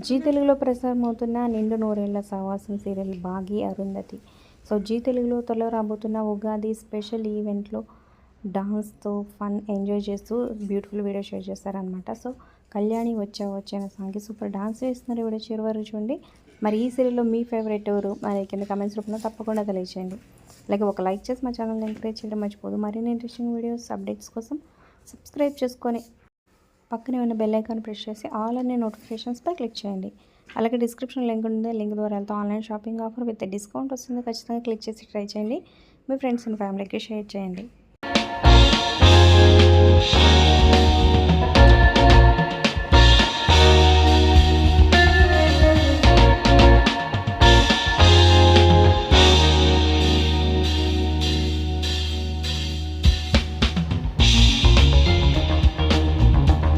G తెలుగులో ప్రసారమవుతున్న నిండు నూరేళ్ల సావాసం సీరియల్ భాగి అరుంధతి. సో జీ తెలుగులో త్వరలో రాబోతున్న ఉగాది స్పెషల్ ఈవెంట్లో డాన్స్తో ఫన్ ఎంజాయ్ చేస్తూ బ్యూటిఫుల్ వీడియో షేర్ చేస్తారనమాట. సో కళ్యాణి వచ్చే సాంగ్కి సూపర్ డాన్స్ వేస్తున్నారు. వీడియో చివరి వరకు చూడండి. మరి ఈ సీరియల్లో మీ ఫేవరెట్ ఎవరు మరి కింద కమెంట్స్ రూపంలో తప్పకుండా తెలియచేయండి. అలాగే ఒక లైక్ చేసి మా ఛానల్ని ఎంకరేజ్ చేయడం మర్చిపోదు. మరిన్ని ఇంట్రెస్టింగ్ వీడియోస్ అప్డేట్స్ కోసం సబ్స్క్రైబ్ చేసుకొని పక్కనే ఉన్న బెల్ ఐకాన్ ప్రెస్ చేసి ఆల్ అనే నోటిఫికేషన్స్పై క్లిక్ చేయండి. అలాగే డిస్క్రిప్షన్ లింక్ ఉంది. లింక్ ద్వారా వెళ్తే online shopping offer with discount వస్తుంది. ఖచ్చితంగా క్లిక్ చేసి ట్రై చేయండి. మీ ఫ్రెండ్స్ అండ్ ఫ్యామిలీకి షేర్ చేయండి.